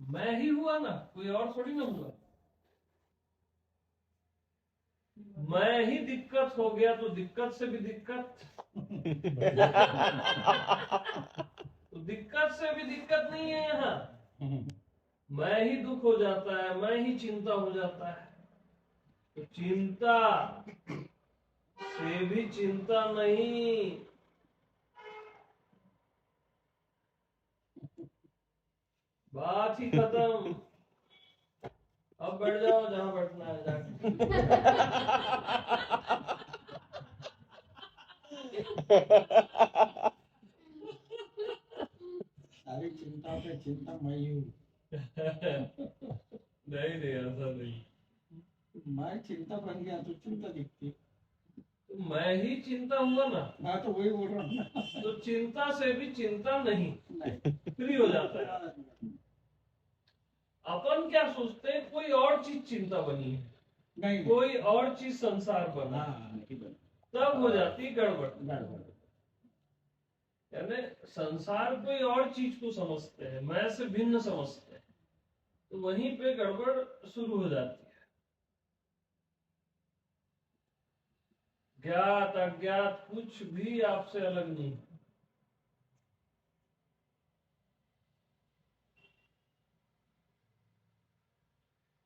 मैं ही हुआ ना, कोई और थोड़ी ना हुआ। मैं ही दिक्कत हो गया तो दिक्कत से भी दिक्कत, तो दिक्कत से भी दिक्कत नहीं है यहाँ। मैं ही दुख हो जाता है, मैं ही चिंता हो जाता है, तो चिंता से भी चिंता नहीं। बात ही खत्म। अब बैठ जाओ जहां बैठना है जाके। सारी चिंता पे चिंता मैं ही हूँ। नहीं नहीं, ऐसा नहीं। मैं चिंता बन गया तो चिंता दिखती। तो मैं ही चिंता हुआ ना, मैं तो वही बोल रहा हूँ ना। तो चिंता से भी चिंता नहीं, नहीं फ्री हो जाता है। अपन क्या सोचते हैं, कोई और चीज चिंता बनी है, नहीं कोई और चीज संसार बना, तब हो जाती गड़बड़। यानी संसार कोई और चीज को समझते हैं, मैं से भिन्न समझते हैं, तो वहीं पे गड़बड़ शुरू हो जाती है। ज्ञात अज्ञात कुछ भी आपसे अलग नहीं।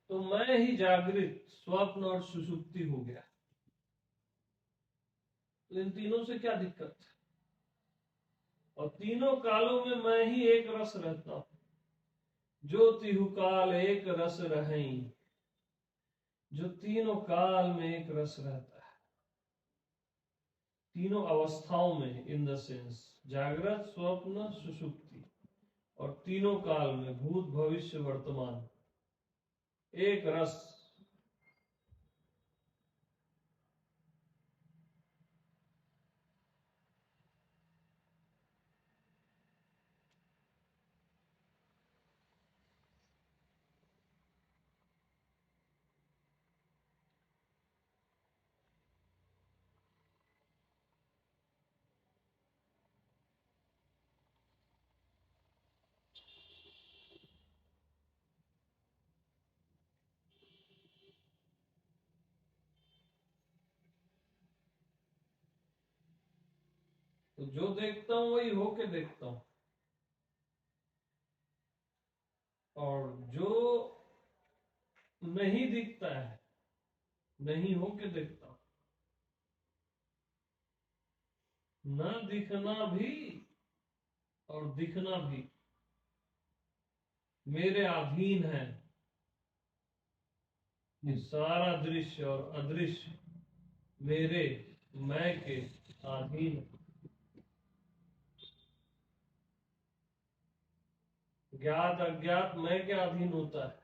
तो मैं ही जागृत, स्वप्न और सुषुप्ति हो गया। तो इन तीनों से क्या दिक्कत है? और तीनों कालों में मैं ही एक रस रहता हूं। जो तिहु काल एक रस रहें, जो तीनों काल में एक रस रहता है, तीनों अवस्थाओं में, इन द सेंस जागृत स्वप्न सुषुप्ति, और तीनों काल में भूत भविष्य वर्तमान, एक रस। तो जो देखता हूं वही होके देखता हूं, और जो नहीं दिखता है नहीं होके देखता हूं। न दिखना भी और दिखना भी मेरे अधीन है। ये सारा दृश्य और अदृश्य मेरे, मैं के अधीन है। ज्ञात अज्ञात मैं के अधीन होता है।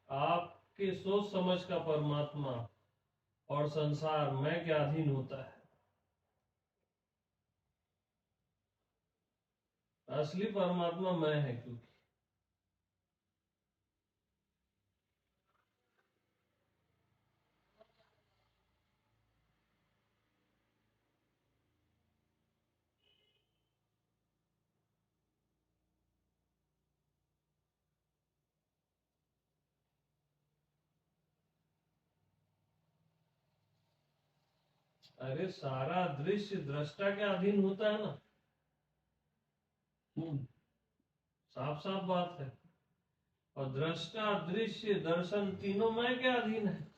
आपके सोच समझ का परमात्मा और संसार मैं के अधीन होता है। असली परमात्मा मैं है, क्योंकि अरे सारा दृश्य दृष्टा के अधीन होता है ना, साफ साफ बात है। और दृष्टा दृश्य दर्शन तीनों मैं के अधीन है।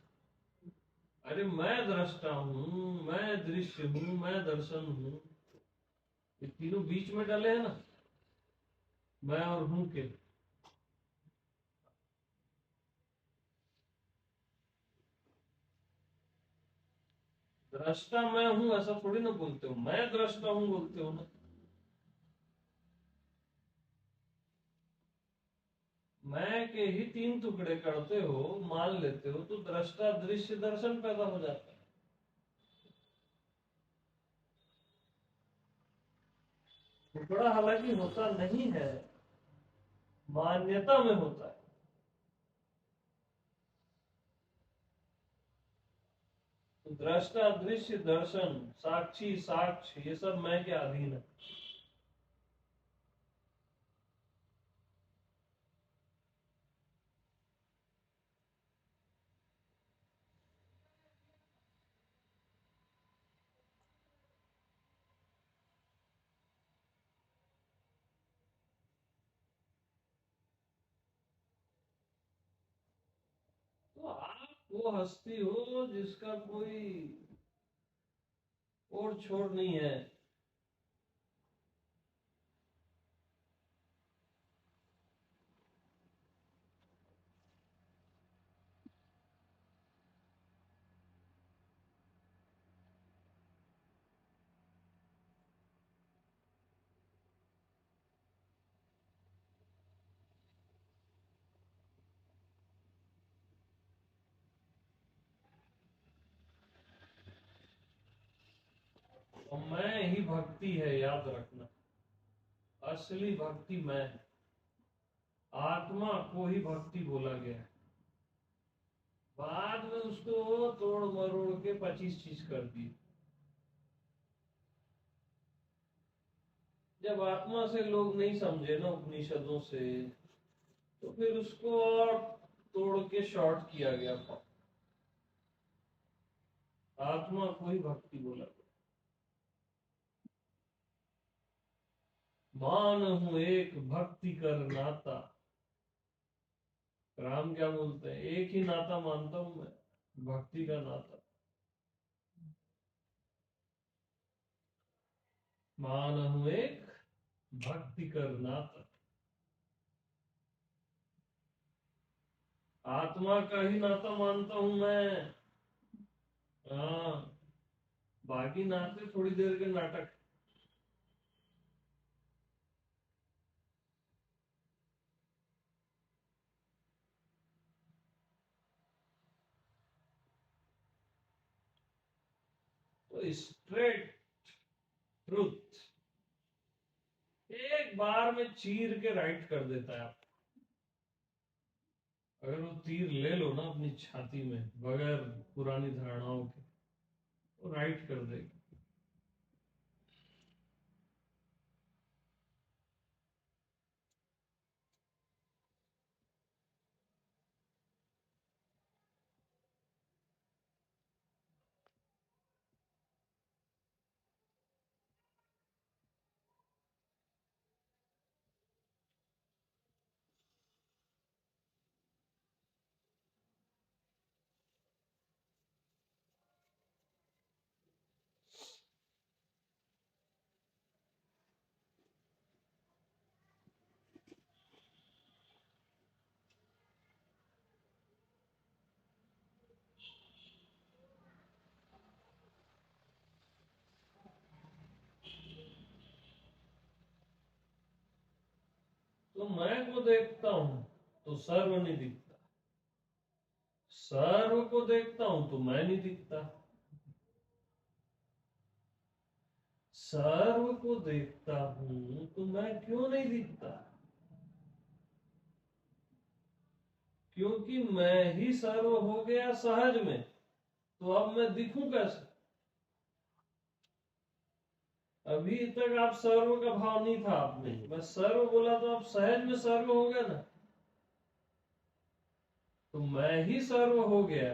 अरे मैं दृष्टा हूं, मैं दृश्य हूं, मैं दर्शन हूं, ये तीनों बीच में डले हैं ना, मैं और हूं के। दृष्टा मैं हूं ऐसा थोड़ी ना बोलते हो, मैं दृष्टा हूं बोलते हो ना। मैं के ही तीन टुकड़े करते हो, मान लेते हो, तो दृष्टा दृश्य दर्शन पैदा हो जाता है। टुकड़ा हालांकि होता नहीं है, मान्यता में होता है। तो दृष्टा, दृश्य, दर्शन, साक्षी, साक्ष्य, ये सब मैं के अधीन है। तो आप वो हस्ती हो जिसका कोई और छोर नहीं है। और मैं ही भक्ति है, याद रखना। असली भक्ति मैं है। आत्मा को ही भक्ति बोला गया है। बाद में उसको तोड़ मरोड़ के 25 चीज कर दी। जब आत्मा से लोग नहीं समझे ना उपनिषदों से, तो फिर उसको और तोड़ के शॉर्ट किया गया। आत्मा को ही भक्ति बोला गया। मान हूं एक भक्ति कर नाता। राम क्या बोलते हैं, एक ही नाता मानता हूं मैं, भक्ति का नाता। मान हूं एक भक्ति कर नाता। आत्मा का ही नाता मानता हूं मैं। हाँ, बाकी नाते थोड़ी देर के नाटक। तो स्ट्रेट ट्रूथ एक बार में चीर के राइट कर देता है आप। अगर वो तीर ले लो ना अपनी छाती में बगैर पुरानी धारणाओं के, तो राइट कर देगा। तो मैं को देखता हूं तो सर्व नहीं दिखता, सर्व को देखता हूं तो मैं नहीं दिखता। सर्व को देखता हूं तो मैं क्यों नहीं दिखता? क्योंकि मैं ही सर्व हो गया सहज में, तो अब मैं दिखूं कैसे? अभी तक आप सर्व का भाव नहीं था आप में, मैं सर्व बोला तो आप सहज में सर्व हो गया ना। तो मैं ही सर्व हो गया,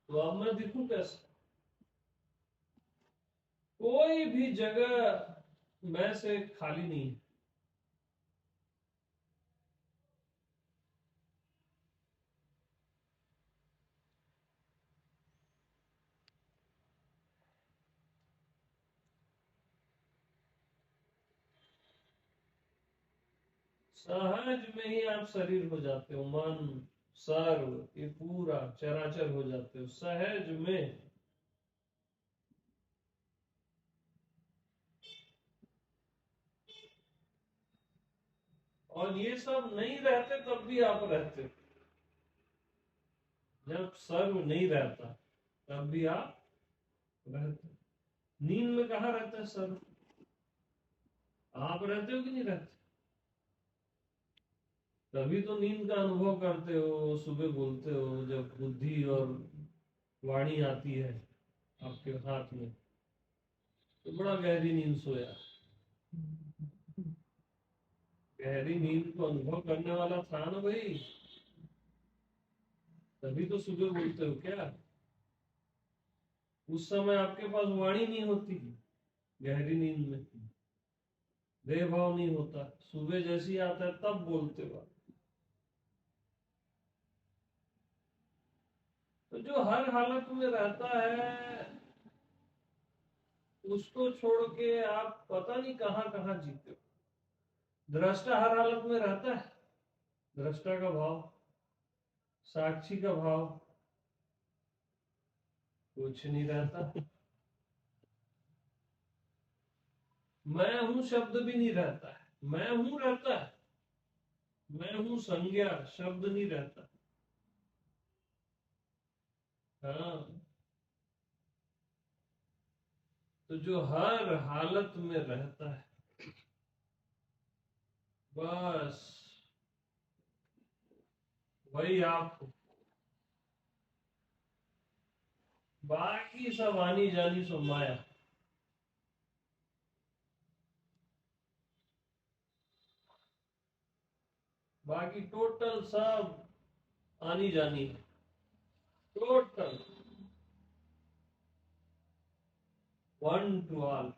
तो अब मैं दिखूं कैसे? कोई भी जगह मैं से खाली नहीं है। सहज में ही आप शरीर हो जाते हो, मन सर्व ये पूरा चराचर हो जाते हो सहज में। और ये सब नहीं रहते तब भी आप रहते हो। जब सर्व नहीं रहता तब भी आप रहते हो। नींद में कहाँ रहता है सर्व? आप रहते हो कि नहीं रहते? तभी तो नींद का अनुभव करते हो, सुबह बोलते हो जब बुद्धि और वाणी आती है आपके हाथ में, तो बड़ा गहरी नींद सोया। गहरी नींद को अनुभव करने वाला था ना भाई, तभी तो सुबह बोलते हो क्या। उस समय आपके पास वाणी नहीं होती, गहरी नींद में देह भाव नहीं होता, सुबह जैसी आता है तब बोलते हो। तो जो हर हालत में रहता है उसको छोड़ के आप पता नहीं कहां कहां जीते हो। दृष्टा हर हालत में रहता है, दृष्टा का भाव, साक्षी का भाव कुछ नहीं रहता। मैं हूं शब्द भी नहीं रहता है, मैं हूं रहता है, मैं हूं संज्ञा शब्द नहीं रहता। हाँ, तो जो हर हालत में रहता है बस वही आप हो। बाकी सब आनी जानी सो माया। बाकी टोटल सब आनी जानी है, टोटल वन टू ऑल।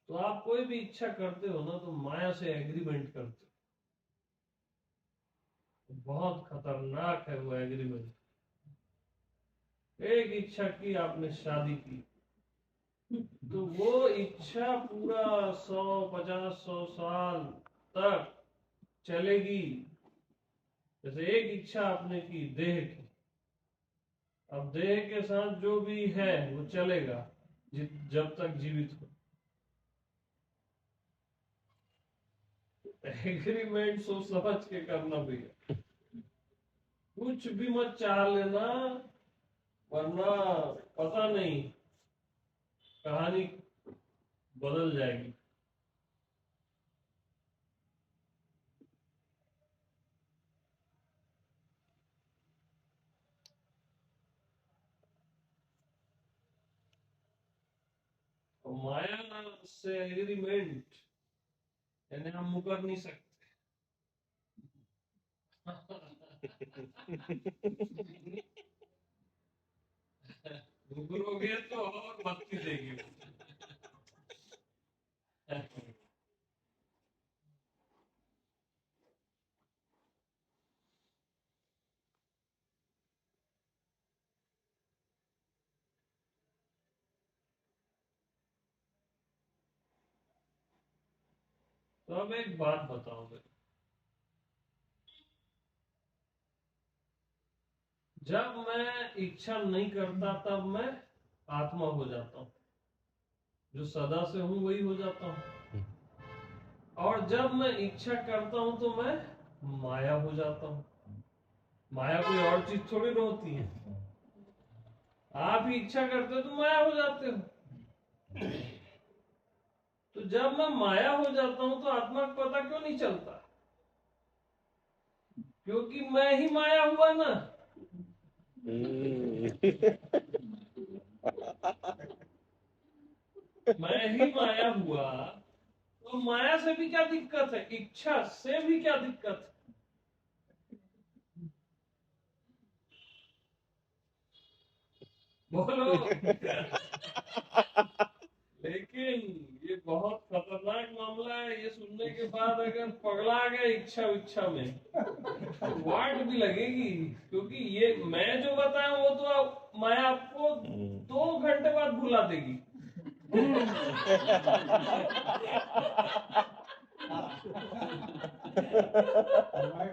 तो आप कोई भी इच्छा करते हो ना तो माया से एग्रीमेंट करते हो। बहुत खतरनाक है वो एग्रीमेंट। एक इच्छा की आपने शादी की तो वो इच्छा पूरा 100, 50, 100 साल तक चलेगी। जैसे एक इच्छा आपने की देह की, अब देह के साथ जो भी है वो चलेगा जब तक जीवित हो। एग्रीमेंट सोच समझ के करना भैया, कुछ भी मत चाह लेना, वरना पता नहीं कहानी बदल जाएगी। और माया से एग्रीमेंट यानी हम मुकर नहीं सकते। मुकरोगे तो और मस्ती देगी। तो अब एक बात बताओ मेरे, जब मैं इच्छा नहीं करता तब मैं आत्मा हो जाता हूँ, जो सदा से हूं वही हो जाता हूँ। और जब मैं इच्छा करता हूं तो मैं माया हो जाता हूँ। माया कोई और चीज थोड़ी ना होती है। आप ही इच्छा करते हो तो माया हो जाते हो। तो जब मैं माया हो जाता हूं तो आत्मा को पता क्यों नहीं चलता? क्योंकि मैं ही माया हुआ ना। मैं ही माया हुआ, तो माया से भी क्या दिक्कत है, इच्छा से भी क्या दिक्कत है? बोलो। लेकिन ये बहुत खतरनाक मामला है। ये सुनने के बाद अगर पगला गए इच्छा इच्छा में तो वाट भी लगेगी। क्योंकि ये मैं जो बताया वो तो माया आपको 2 घंटे बाद भुला देगी।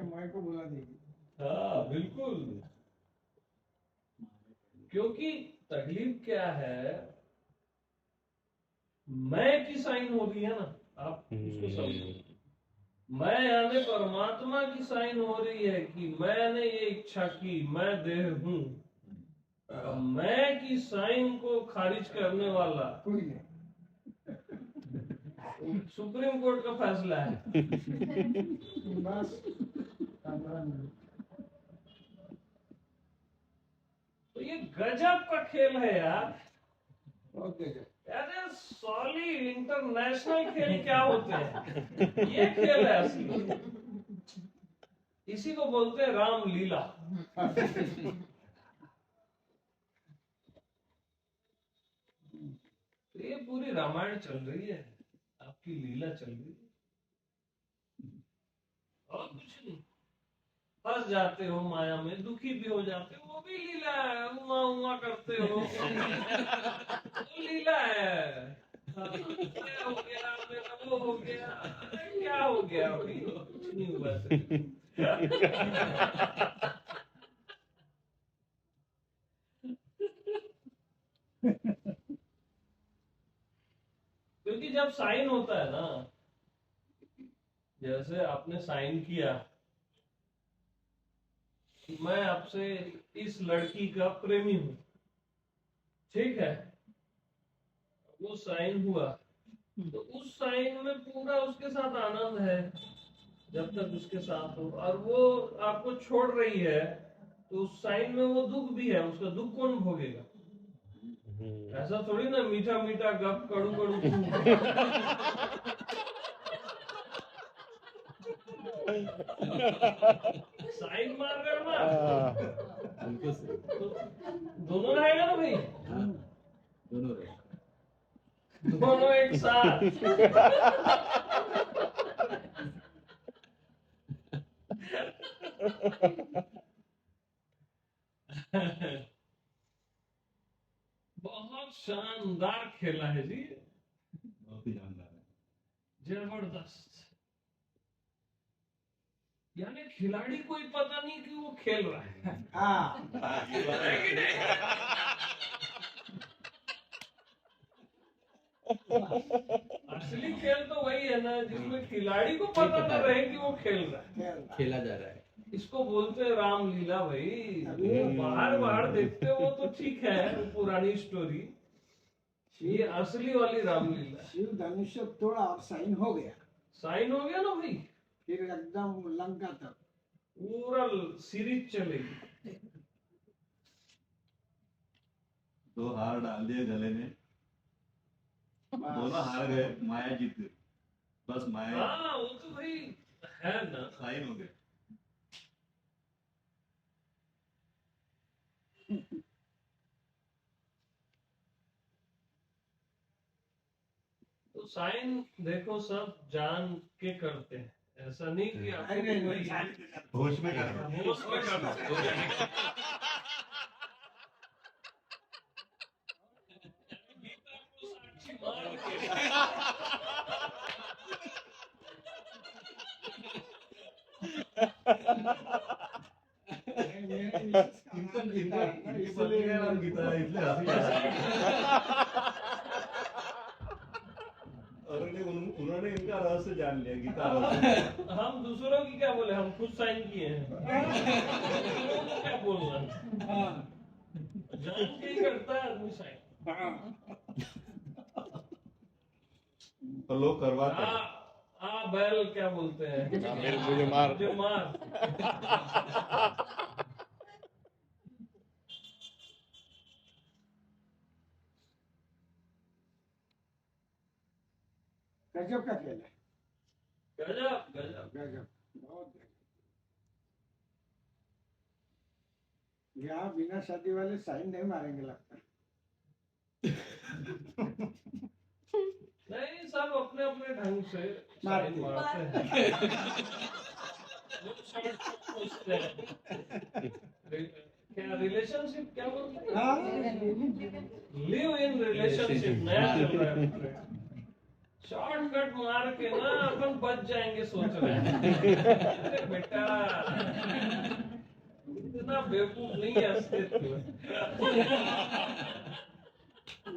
मैं को बुला देगी। हाँ बिल्कुल। क्योंकि तकलीफ क्या है, मैं की साइन हो रही है ना, आप उसको समझो। मैं यानी परमात्मा की साइन हो रही है कि मैंने ये इच्छा की, मैं देह हूं। अब मैं की साइन को खारिज करने वाला कोई नहीं। सुप्रीम कोर्ट का फैसला है। बस 15 मिनट। तो ये गजब का खेल है यार। ओके। अरे सॉली इंटरनेशनल खेल क्या होते हैं, ये खेल है असली। इसी को बोलते हैं रामलीला। तो ये पूरी रामायण चल रही है, आपकी लीला चल रही है, और कुछ नहीं। फंस जाते हो माया में, दुखी भी हो जाते हो, वो भी लीला है। उमा उमा करते हो, वो लीला है। हाँ, क्या हो गया मेरा, वो हो गया, अरे क्या हो गया भाई, कुछ नहीं हुआ तेरे। क्योंकि जब साइन होता है ना, जैसे आपने साइन किया कि मैं आपसे इस लड़की का प्रेमी हूं, ठीक है, वो साइन हुआ, तो उस साइन में पूरा उसके साथ आनंद है जब तक उसके साथ हो, और वो आपको छोड़ रही है तो उस साइन में वो दुख भी है, उसका दुख कौन भोगेगा? ऐसा थोड़ी ना मीठा मीठा गप कड़ू कड़ू साइन मार रहे हो ना, तो दोनों रहेगा ना भाई, दोनों एक साथ। बहुत शानदार खेला है जी, बहुत ही शानदार है। जबरदस्त। यानी खिलाड़ी को ही पता नहीं कि वो खेल रहा है। हाँ, है कि नहीं? असली खेल तो वही है ना जिसमें खिलाड़ी को पता न रहे कि वो खेल रहा है, खेला जा रहा है। इसको बोलते हैं रामलीला भाई। वो बाहर बाहर देखते हो तो ठीक है, वो पुरानी स्टोरी, ये असली वाली रामलीला। शिव धनुष्य तोड़ा और साइन हो गया, साइन हो गया ना भाई, फिर एकदम लंका तक पूरा सीरीज चलेगी। दो हार डाल दिए गले में, दोनों हार गए, माया जीत गई। बस माया हाँ वो तो भाई है ना। साइन हो गए। तो साइन देखो सब जान के करते हैं, ऐसा नहीं कि आपको नहीं, कोई होश में कर रहा हूँ। होश में करते हैं। गीता को साक्षी मान के इनका इनका इनकी पत्नी का नाम गीता है, इसलिए हंसी आ रही है। और उन्होंने इनका रहस्य जान लिया, गीता रहस्य। हम दूसरों की क्या बोले, हम खुद साइन किए हैं। दूसरों को क्या बोलना, जान के ही करता है आदमी साइन। तो लोग करवाते हैं। बैल क्या बोलते हैं, मुझे मार। मुझे मार। गजब का खेल है, गजब गजब। गजब, बहुत गजब। यहाँ बिना शादी वाले साइन नहीं मारेंगे लगता है। नहीं, सब अपने अपने ढंग से मारते साइन मारते हैं। लोग शॉर्ट सोचते हैं। क्या रिलेशनशिप क्या बोलते हैं, हाँ, लिव इन रिलेशनशिप नया चल रहा है। शॉर्टकट मार के ना अपन बच जाएंगे सोच रहे हैं। अरे बेटा इतना बेवकूफ नहीं है अस्तित्व।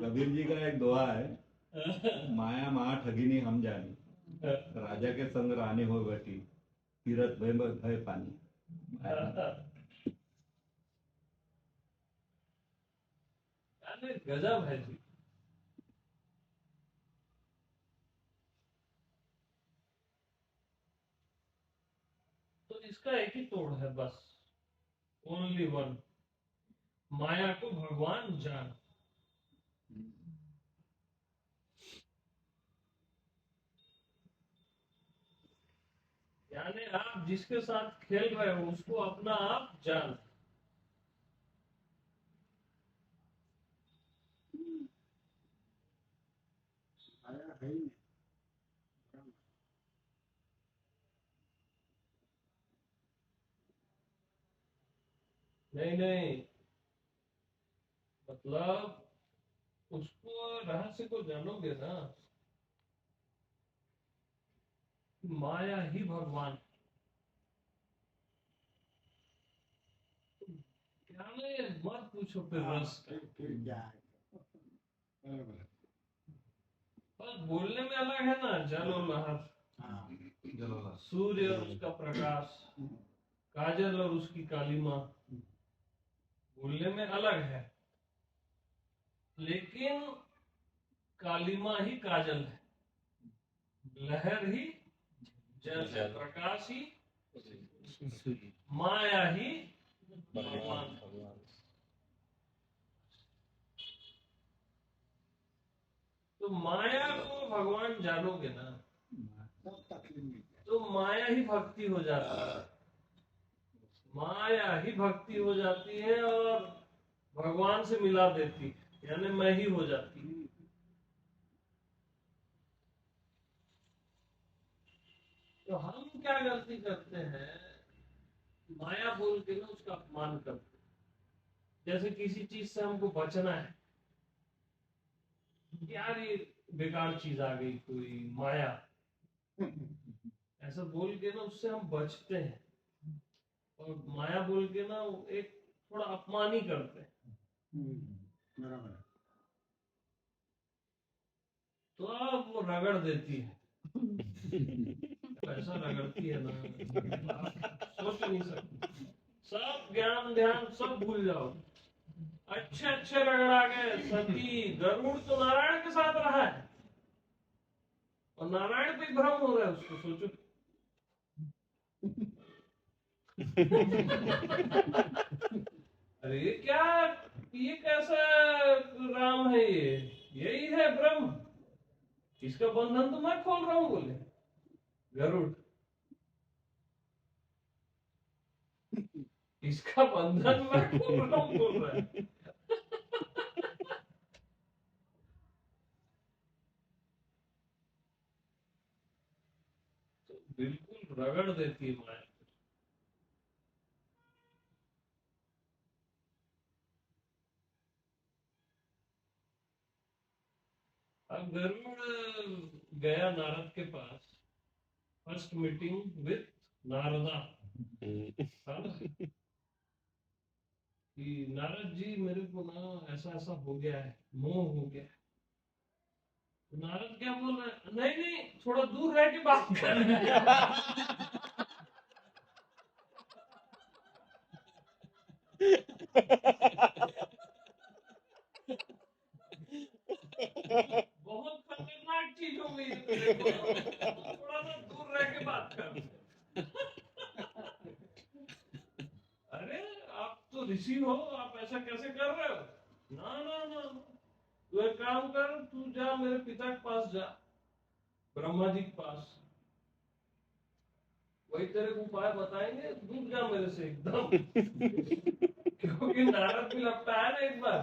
कबीर जी का एक दोहा है, माया महा ठगिनी हम जानी, राजा के संग रानी हो बैठी, तीरथ भय भय पानी। गजब है जी। इसका एक ही तोड़ है बस, ओनली वन, माया को भगवान जान। यानी आप जिसके साथ खेल रहे हो उसको अपना आप जान। माया है ही नहीं। नहीं नहीं, मतलब उसको रहस्य को जानोगे ना, माया ही भगवान। क्या नहीं, मत पूछो फिर रस का। फिर क्या है? बराबर है। बस बोलने में अलग है ना, जल और लहर, हाँ। सूर्य और उसका प्रकाश, काजल और उसकी कालीमा, बोलने में अलग है, लेकिन कालीमा ही काजल है, लहर ही जल है, प्रकाश ही, माया ही भगवान। तो माया को भगवान जानोगे ना, सब तकलीफ मिल जाए। तो माया ही भक्ति हो जाती है, माया ही भक्ति हो जाती है और भगवान से मिला देती है, यानी मैं ही हो जाती है। तो हम क्या गलती करते हैं, माया बोल के ना उसका अपमान करते हैं। जैसे किसी चीज से हमको बचना है, यार ये बेकार चीज आ गई कोई, माया, ऐसा बोल के ना उससे हम बचते हैं, और माया बोल के ना एक थोड़ा अपमान ही करते हैं। बराबर है। तो अब वो रगड़ देती है, ऐसा रगड़ती है ना, आप सोच नहीं सकते। सब ज्ञान ध्यान सब भूल जाओ, अच्छे अच्छे रगड़ा गए। सती गरुड़ तो नारायण के साथ रहा है, और नारायण पे भ्रम हो रहा है उसको, सोचो। अरे ये क्या, ये कैसा राम है, ये यही है ब्रह्म, इसका बंधन तो मैं खोल रहा हूं, बोले गरुड़, इसका बंधन मैं खोल रहा हूं, बोल रहा है। तो बिल्कुल रगड़ देती है माया। अब गरुड़ गया नारद के पास, फर्स्ट मीटिंग विथ नारदा, था ना, कि नारद जी मेरे को ना ऐसा ऐसा हो गया है, मोह हो गया है। तो नारद क्या बोल रहे हैं, नहीं नहीं थोड़ा दूर रह के बात कर। बहुत खतरनाक चीज हो गई है तेरे को, थोड़ा सा दूर रह के बात कर। अरे आप तो ऋषि हो, आप ऐसा कैसे कर रहे हो? ना ना ना, तू एक काम कर, तू जा मेरे पिता के पास जा, ब्रह्मा जी के पास, वही तेरे को उपाय बताएंगे, दूर जा मेरे से एकदम। क्योंकि नारद भी लगता है ना एक बार।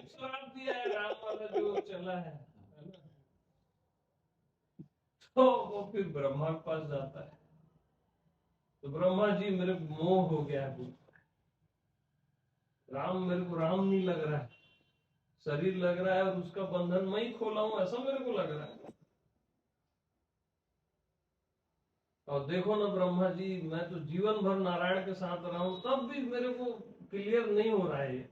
श्राप दिया है राम वाला जो चला है ना? तो वो फिर ब्रह्मा के पास जाता है, तो ब्रह्मा जी मेरे को मोह हो गया है, राम मेरे को राम नहीं लग रहा है, शरीर लग रहा है और उसका बंधन मैं ही खोला हूं, ऐसा मेरे को लग रहा है। और देखो ना ब्रह्मा जी, मैं तो जीवन भर नारायण के साथ रहा हूं, तब भी मेरे को क्लियर नहीं हो रहा है ये।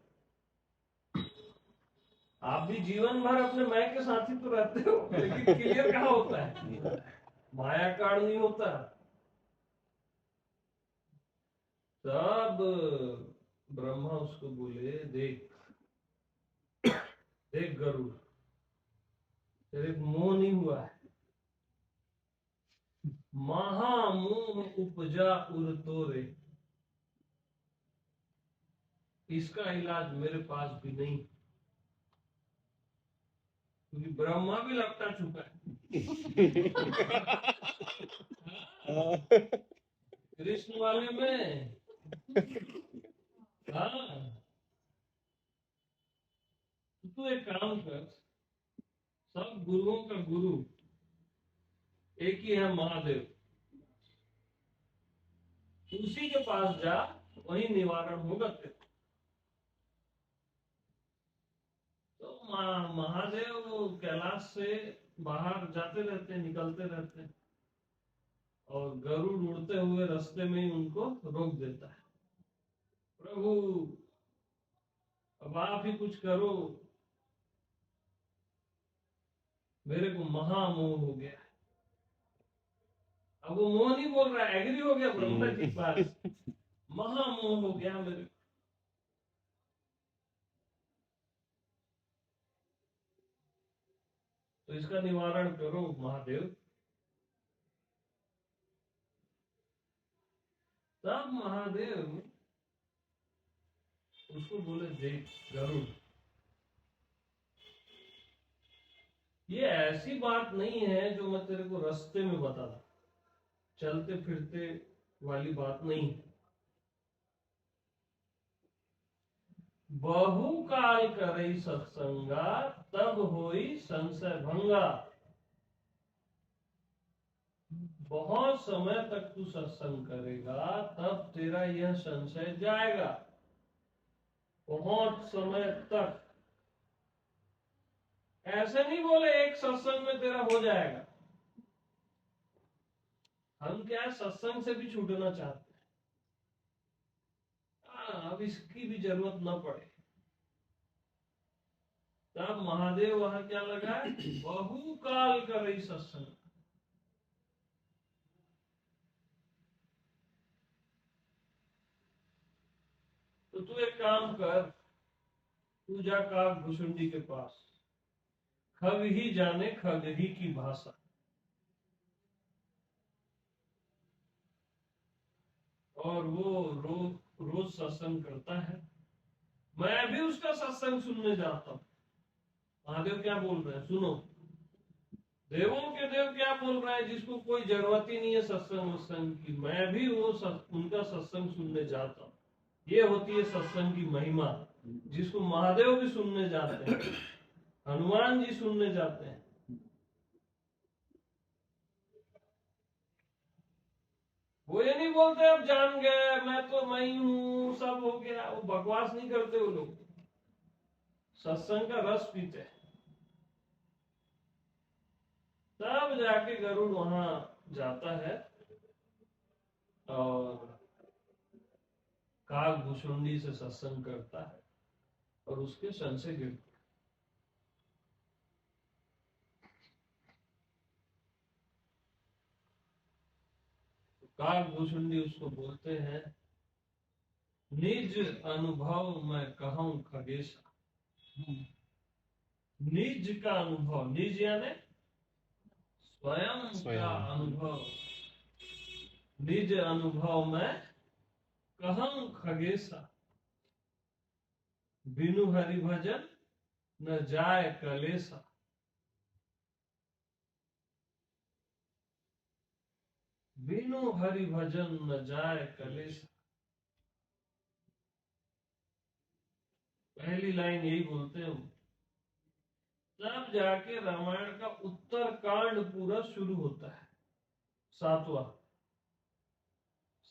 आप भी जीवन भर अपने मैं के साथ ही तो रहते हो, लेकिन क्लियर कहाँ होता है, माया काल नहीं होता। तब ब्रह्मा उसको बोले, देख देख गरुड़, तेरे को मोह नहीं हुआ है। महामोह उपजा उर तोरे, इसका इलाज मेरे पास भी नहीं, क्योंकि ब्रह्मा भी लपटा चुका है कृष्ण वाले में। हाँ, तो तू एक काम कर, सब गुरुओं का गुरु एक ही है, महादेव। उसी के पास जा, वही निवारण होगा तेरा। तो महादेव कैलाश से बाहर जाते रहते, निकलते रहते, और गरुड़ उड़ते हुए रास्ते में ही उनको रोक देता है। प्रभु, अब आप ही कुछ करो, मेरे को महामोह हो गया है। अब वो मोह नहीं बोल रहा है, एग्री हो गया ब्रह्मा जी के पास, महामोह हो गया मेरे को। तो इसका निवारण करो महादेव। तब महादेव उसको बोले, देख गरुड़, ये ऐसी बात नहीं है जो मैं तेरे को रास्ते में बता दूं, चलते फिरते वाली बात नहीं है। बहु काल करई सत्संगा, तब होई संशय भंगा। बहुत समय तक तू सत्संग करेगा, तब तेरा यह संशय जाएगा। बहुत समय तक, ऐसे नहीं बोले एक सत्संग में तेरा हो जाएगा। हम क्या है, सत्संग से भी छूटना चाहते हैं। अब इसकी भी जरूरत न पड़े। तब महादेव वहां क्या लगा, बहु काल कर रही सत्संग। तो तू एक काम कर, तू जा काग भुसुंडी के पास, खग ही जाने खग ही की भाषा, और वो रोज सत्संग करता है। मैं भी उसका सत्संग सुनने जाता हूँ। महादेव क्या बोल रहे हैं सुनो, देवों के देव क्या बोल रहे हैं, जिसको कोई जरूरत ही नहीं है सत्संग वत्संग की, मैं भी वो उनका सत्संग सुनने जाता हूँ। ये होती है सत्संग की महिमा, जिसको महादेव भी सुनने जाते हैं, हनुमान जी सुनने जाते हैं। वो ये नहीं बोलते अब जान गए, मैं ही हूं, सब हो गया। वो बकवास नहीं करते वो लोग, सत्संग का रस पीते हैं। तब जाके गरुड़ वहां जाता है और काग भुसुंडी से सत्संग करता है, और उसके सन से गिरता। काग भुसुंडी उसको बोलते हैं, निज अनुभव मैं कहूं खगेशा। निज का अनुभव, निज यानी स्वयं का अनुभव, निज अनुभव में कहूं खगेशा। बिनु हरि भजन न जाय कलेसा। बिनु हरि भजन न जाय कलेसा। पहली लाइन यही बोलते हैं। तब जाके रामायण का उत्तर कांड पूरा शुरू होता है, सातवां।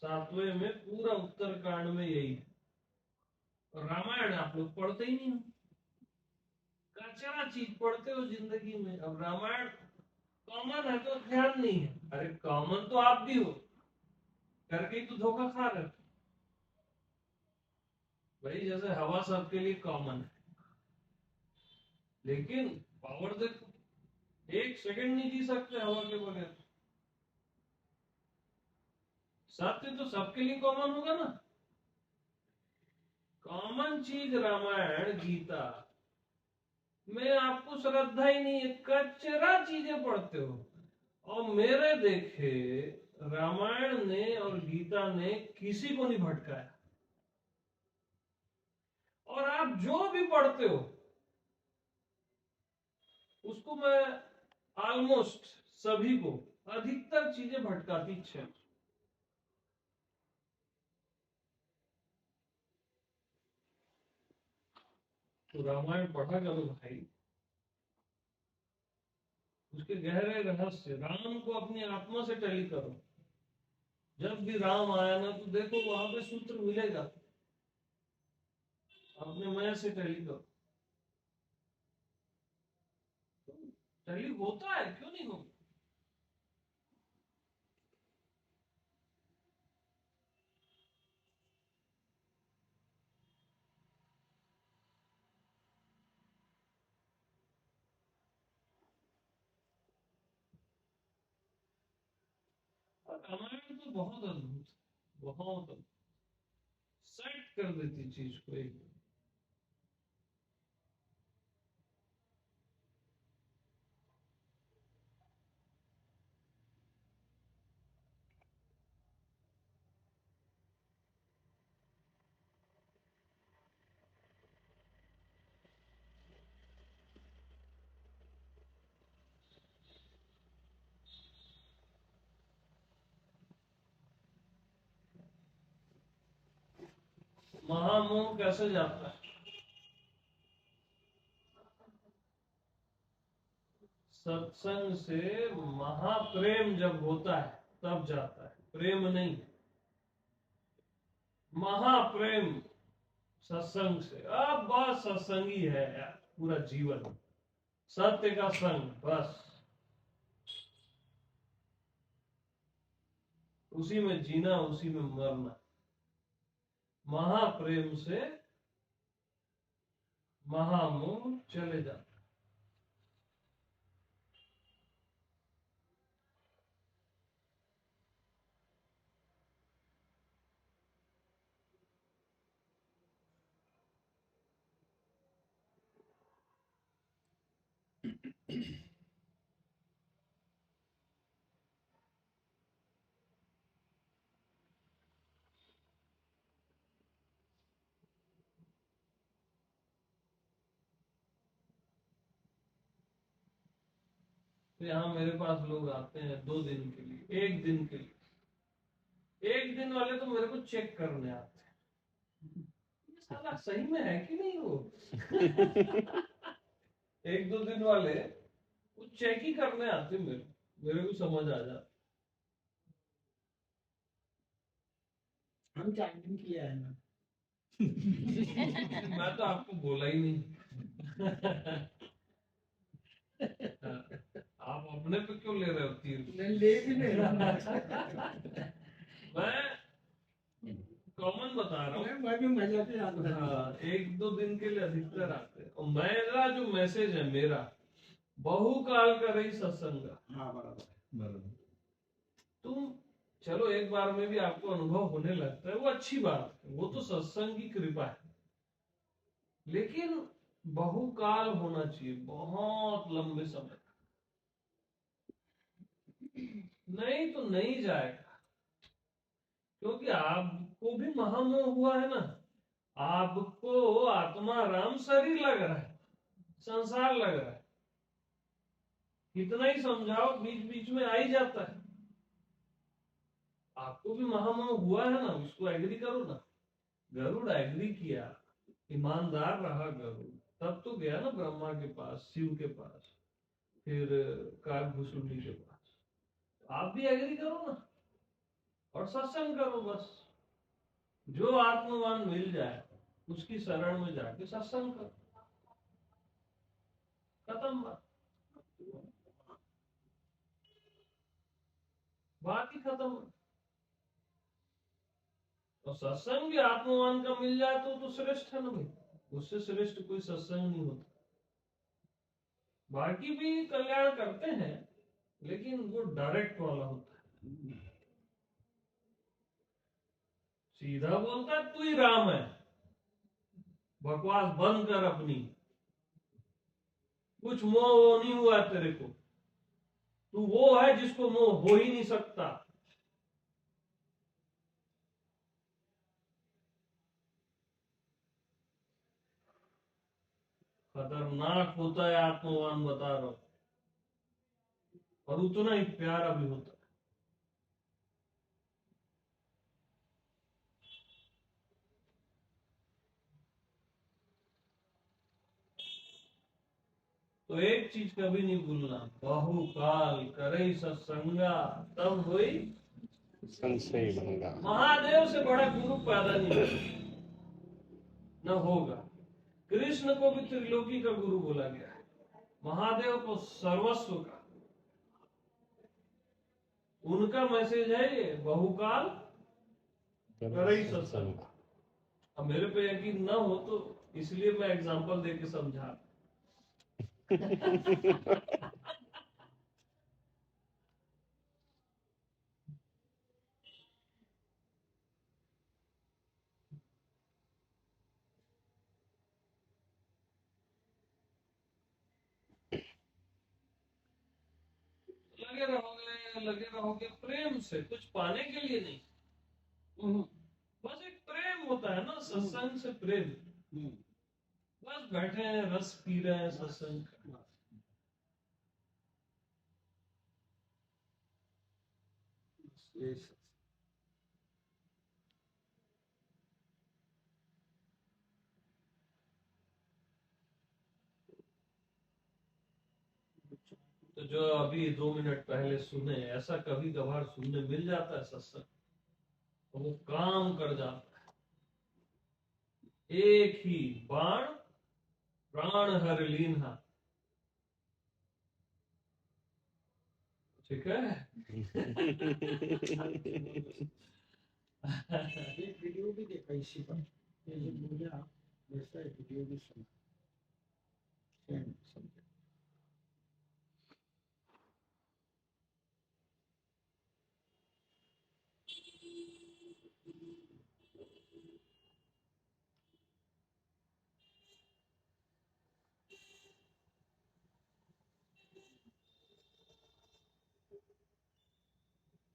सातवें में पूरा उत्तर कांड में यही है। और रामायण आप लोग पढ़ते ही नहीं हो, कचरा चीज पढ़ते हो जिंदगी में। अब रामायण कॉमन है तो ध्यान नहीं है। अरे कॉमन तो आप भी हो, करके तो धोखा खा रहे हो भाई। जैसे हवा सबके लिए कॉमन है, लेकिन पावर देखो, एक सेकंड नहीं जी सकते हवा के बगैर। सत्य तो सबके लिए कॉमन होगा ना। कॉमन चीज रामायण गीता, मैं आपको श्रद्धा ही नहीं है, कचरा चीजें पढ़ते हो। और मेरे देखे रामायण ने और गीता ने किसी को नहीं भटकाया। और आप जो भी पढ़ते हो उसको मैं ऑलमोस्ट सभी को अधिकतर चीजें भटकाती है। तो रामायण पढ़ा करो भाई, उसके गहरे रहस्य, राम को अपनी आत्मा से टैली करो। जब भी राम आया ना तो देखो वहां पे सूत्र मिलेगा, अपने मैं से टैली करो। टैली होता है, क्यों नहीं होता? रामायण तो बहुत अद्भुत, बहुत अद्भुत, सेट कर देती चीज को एक। महामोह कैसे जाता है? सत्संग से महाप्रेम जब होता है तब जाता है, प्रेम नहीं, महाप्रेम सत्संग से। अब बस सत्संग ही है यार, पूरा जीवन सत्य का संग, बस उसी में जीना, उसी में मरना। महाप्रेम से महामोह चले जाता। तो यहाँ मेरे पास लोग आते हैं 2 दिन के लिए, 1 दिन के लिए। 1 दिन वाले तो मेरे को चेक करने आते हैं, ये साला सही में है कि नहीं वो। 1-2 दिन वाले वो चेक ही करने आते मेरे को समझ आ जाता। हम 4 दिन के लिए आए ना। मैं तो आपको बोला ही नहीं। आप अपने पे क्यों ले रहे हो तीर? नहीं, ले भी नहीं रहा। मैं कॉमन बता रहा हूँ। मैं भी मजा से आता हूँ। हाँ, 1-2 दिन के लिए अधिकतर आते हैं। और मेरा जो मैसेज है, मेरा बहुकाल का रही सत्संग। हाँ, बराबर। बराबर। तुम चलो एक बार में भी आपको अनुभव होने लगता है, वो अच्छी बात है, वो तो सत्संग की कृपा है। लेकिन बहुकाल होना चाहिए, बहुत लंबे समय, नहीं तो नहीं जाएगा। क्योंकि आपको भी महामोह हुआ है ना, आपको आत्मा राम शरीर लग रहा है, संसार लग रहा है। कितना ही समझाओ बीच बीच में आ ही जाता है। आपको भी महामोह हुआ है ना, उसको एग्री करो ना। गरुड़ एग्री किया, ईमानदार रहा गरुड़, तब तो गया ना ब्रह्मा के पास, शिव के पास, फिर काकभूषुंडी के पास। आप भी एग्री करो ना और सत्संग करो। बस जो आत्मवान मिल जाए उसकी शरण में जाके सत्संग करो, खत्म बात, बात ही खत्म। और सत्संग भी आत्मवान का मिल जाए तो श्रेष्ठ है ना भाई, उससे श्रेष्ठ कोई सत्संग नहीं होता। बाकी भी कल्याण करते हैं लेकिन वो डायरेक्ट वाला होता है, सीधा बोलता है तू ही राम है, बकवास बंद कर अपनी, कुछ मोह वो नहीं हुआ तेरे को, तू वो है जिसको मोह हो ही नहीं सकता। खतरनाक होता है आत्मवान, बता रहा हूं, और उतना ही प्यारा भी होता है। तो एक चीज कभी नहीं भूलना, बहुकाल करे सत्संगा तब हुई संशय भंगा। महादेव से बड़ा गुरु पैदा नहीं हुआ, न होगा। कृष्ण को भी त्रिलोकी का गुरु बोला गया है, महादेव को सर्वस्व का। उनका मैसेज है ये, बहुकाल करे सत्संग। अब मेरे पे यकीन न हो तो इसलिए मैं एग्जांपल देके समझा। लगे रहोगे प्रेम से, कुछ पाने के लिए नहीं। बस एक प्रेम होता है ना, सत्संग से प्रेम। बस बैठे हैं, रस पी रहे हैं सत्संग का। तो जो अभी 2 मिनट पहले सुने, ऐसा कभी कभार सुनने मिल जाता है सत्संग, तो वो काम कर जाता है। एक ही बाण प्राण हर लीन्हा, ठीक है। एक वीडियो भी देखा इसी पर, ये जो बोला वैसा एक वीडियो भी सुना, सेम सब्जेक्ट।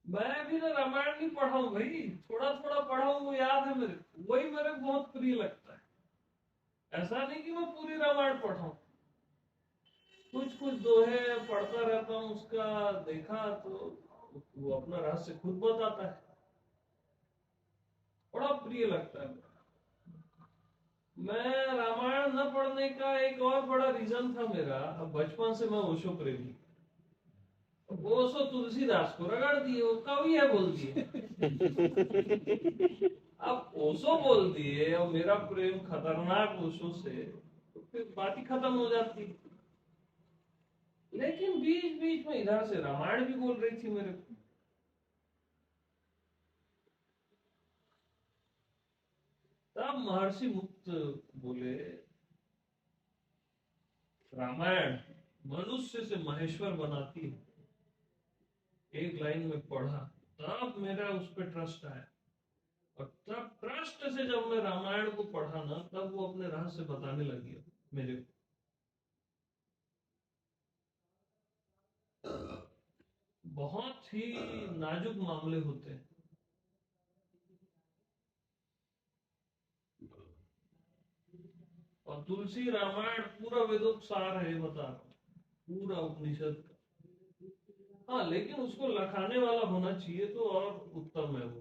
मैं भी ना रामायण नहीं पढ़ा हूं भाई, थोड़ा थोड़ा पढ़ा हूं, वो याद है मेरे को, वही मेरे को बहुत प्रिय लगता है। ऐसा नहीं कि मैं पूरी रामायण पढ़ा हूं, कुछ कुछ दोहे पढ़ता रहता हूँ, उसका देखा तो वो अपना रहस्य खुद बताता है, बड़ा प्रिय लगता है। मैं रामायण न पढ़ने का एक और बड़ा रीजन था मेरा, अब बचपन से मैं ओशो प्रेमी। ओशो तुलसीदास को रगड़ दिए, वो कवि है बोल दिए। अब ओशो बोल दिए और मेरा प्रेम खतरनाक ओशो से, तो फिर बात ही खत्म हो जाती। लेकिन बीच बीच में इधर से रामायण भी बोल रही थी मेरे को। तब महर्षि मुक्त बोले, रामायण मनुष्य से महेश्वर बनाती है। एक लाइन में पढ़ा, तब मेरा उस पर ट्रस्ट आया, और तब ट्रस्ट से जब मैं रामायण को पढ़ा ना, तब वो अपने रहस्य बताने लगी मेरे को। बहुत ही नाजुक मामले होते हैं। और तुलसी रामायण पूरा वेदोपसार है, ये बता रहा हूं, पूरा उपनिषद का। हाँ, लेकिन उसको लखाने वाला होना चाहिए तो और उत्तम है वो।